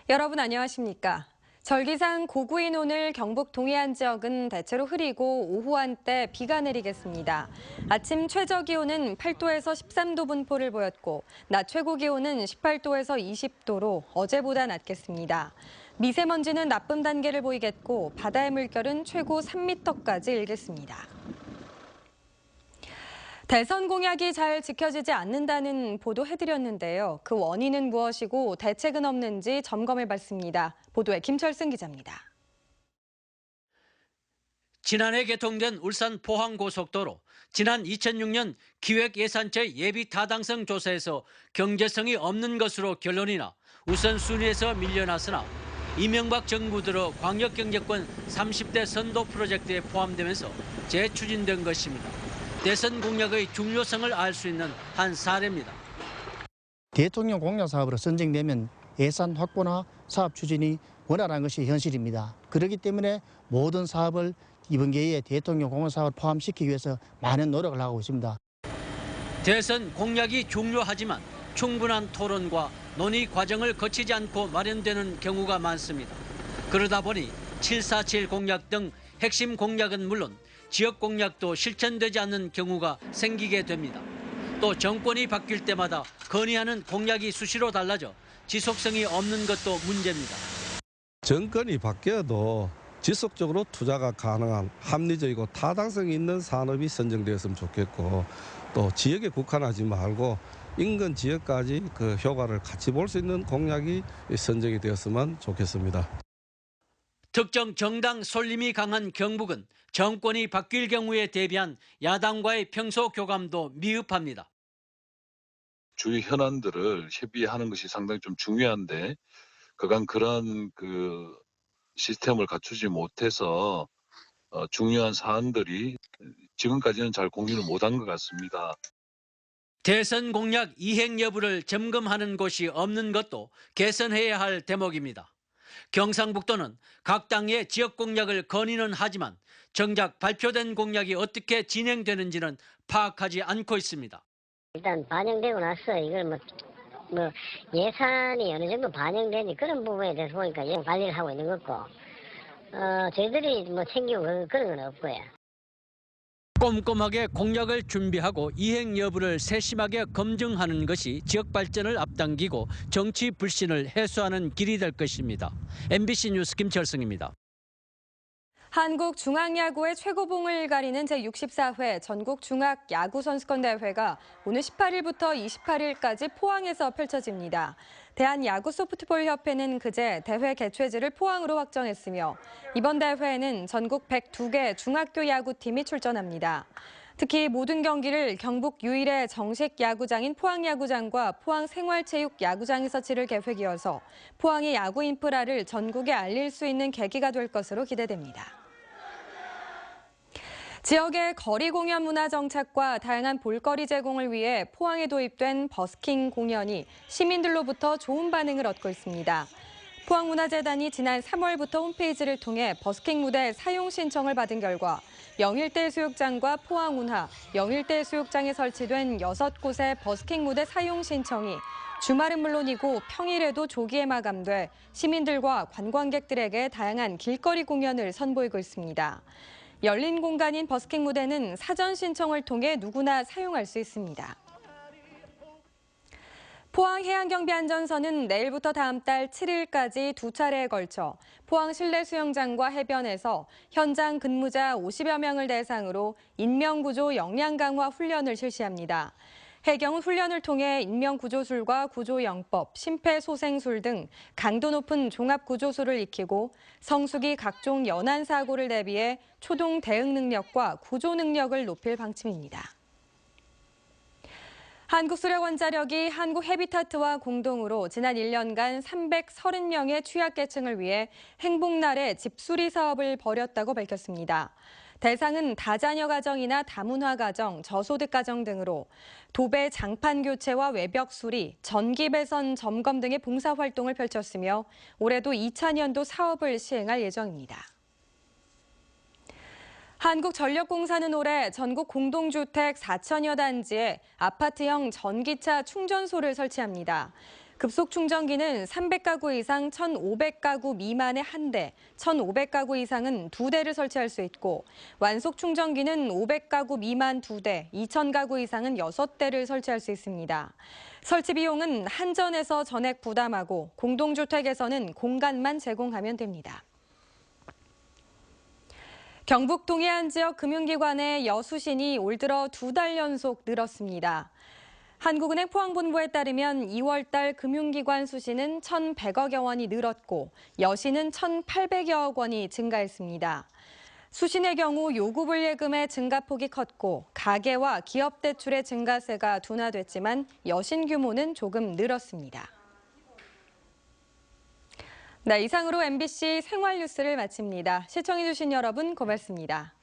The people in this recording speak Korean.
여러분 안녕하십니까? 절기상 고구인 오늘 경북 동해안 지역은 대체로 흐리고 오후 한때 비가 내리겠습니다. 아침 최저 기온은 8도에서 13도 분포를 보였고 낮 최고 기온은 18도에서 20도로 어제보다 낮겠습니다. 미세먼지는 나쁨 단계를 보이겠고 바다의 물결은 최고 3m까지 일겠습니다. 대선 공약이 잘 지켜지지 않는다는 보도해드렸는데요. 그 원인은 무엇이고 대책은 없는지 점검해봤습니다. 보도에 김철승 기자입니다. 지난해 개통된 울산 포항고속도로, 지난 2006년 기획예산처의 예비 타당성 조사에서 경제성이 없는 것으로 결론이 나 우선순위에서 밀려났으나 이명박 정부 들어 광역경제권 30대 선도 프로젝트에 포함되면서 재추진된 것입니다. 대선 공약의 중요성을 알 수 있는 한 사례입니다. 대통령 공약 사업으로 선정되면 예산 확보나 사업 추진이 원활한 것이 현실입니다. 그렇기 때문에 모든 사업을 이번 기회에 대통령 공약 사업을 포함시키기 위해서 많은 노력을 하고 있습니다. 대선 공약이 중요하지만 충분한 토론과 논의 과정을 거치지 않고 마련되는 경우가 많습니다. 그러다 보니 747 공약 등 핵심 공약은 물론 지역 공약도 실천되지 않는 경우가 생기게 됩니다. 또 정권이 바뀔 때마다 건의하는 공약이 수시로 달라져 지속성이 없는 것도 문제입니다. 정권이 바뀌어도 지속적으로 투자가 가능한 합리적이고 타당성 있는 산업이 선정되었으면 좋겠고, 또 지역에 국한하지 말고 인근 지역까지 그 효과를 같이 볼 수 있는 공약이 선정이 되었으면 좋겠습니다. 특정 정당 설림이 강한 경북은 정권이 바뀔 경우에 대비한 야당과의 평소 교감도 미흡합니다. 주요 현안들을 협의하는 것이 상당히 좀 중요한데 그간 그런 시스템을 갖추지 못해서 중요한 사안들이 지금까지는 잘 공유를 못한 것 같습니다. 대선 공약 이행 여부를 점검하는 곳이 없는 것도 개선해야 할 대목입니다. 경상북도는 각 당의 지역 공약을 건의는 하지만 정작 발표된 공약이 어떻게 진행되는지는 파악하지 않고 있습니다. 일단 반영되고 나서 이걸 예산이 어느 정도 반영되니 그런 부분에 대해서 보니까 관리를 하고 있는 거고, 저희들이 챙기고 그런 건 없고요. 꼼꼼하게 공약을 준비하고 이행 여부를 세심하게 검증하는 것이 지역 발전을 앞당기고 정치 불신을 해소하는 길이 될 것입니다. MBC 뉴스 김철승입니다. 한국 중앙야구의 최고봉을 가리는 제64회 전국 중학야구선수권대회가 오늘 18일부터 28일까지 포항에서 펼쳐집니다. 대한야구소프트볼협회는 그제 대회 개최지를 포항으로 확정했으며 이번 대회에는 전국 102개 중학교 야구팀이 출전합니다. 특히 모든 경기를 경북 유일의 정식 야구장인 포항야구장과 포항생활체육야구장에서 치를 계획이어서 포항의 야구 인프라를 전국에 알릴 수 있는 계기가 될 것으로 기대됩니다. 지역의 거리 공연 문화 정착과 다양한 볼거리 제공을 위해 포항에 도입된 버스킹 공연이 시민들로부터 좋은 반응을 얻고 있습니다. 포항문화재단이 지난 3월부터 홈페이지를 통해 버스킹 무대 사용 신청을 받은 결과 영일대 수욕장과 포항운하, 영일대 수욕장에 설치된 6곳의 버스킹 무대 사용 신청이 주말은 물론이고 평일에도 조기에 마감돼 시민들과 관광객들에게 다양한 길거리 공연을 선보이고 있습니다. 열린 공간인 버스킹 무대는 사전 신청을 통해 누구나 사용할 수 있습니다. 포항해양경비안전선은 내일부터 다음 달 7일까지 두 차례에 걸쳐 포항 실내 수영장과 해변에서 현장 근무자 50여 명을 대상으로 인명구조 역량 강화 훈련을 실시합니다. 해경은 훈련을 통해 인명구조술과 구조영법, 심폐소생술 등 강도 높은 종합구조술을 익히고 성수기 각종 연안 사고를 대비해 초동 대응 능력과 구조 능력을 높일 방침입니다. 한국수력원자력이 한국헤비타트와 공동으로 지난 1년간 330명의 취약계층을 위해 행복날의 집수리 사업을 벌였다고 밝혔습니다. 대상은 다자녀 가정이나 다문화 가정, 저소득 가정 등으로 도배 장판 교체와 외벽 수리, 전기 배선 점검 등의 봉사활동을 펼쳤으며 올해도 2차년도 사업을 시행할 예정입니다. 한국전력공사는 올해 전국 공동주택 4천여 단지에 아파트형 전기차 충전소를 설치합니다. 급속 충전기는 300가구 이상 1,500가구 미만의 1대, 1,500가구 이상은 2대를 설치할 수 있고 완속 충전기는 500가구 미만 2대, 2,000가구 이상은 6대를 설치할 수 있습니다. 설치 비용은 한전에서 전액 부담하고 공동주택에서는 공간만 제공하면 됩니다. 경북 동해안 지역 금융기관의 여수신이 올 들어 2달 연속 늘었습니다. 한국은행 포항본부에 따르면 2월 달 금융기관 수신은 1,100억여 원이 늘었고 여신은 1,800여억 원이 증가했습니다. 수신의 경우 요구불예금의 증가폭이 컸고 가계와 기업 대출의 증가세가 둔화됐지만 여신 규모는 조금 늘었습니다. 네, 이상으로 MBC 생활뉴스를 마칩니다. 시청해주신 여러분 고맙습니다.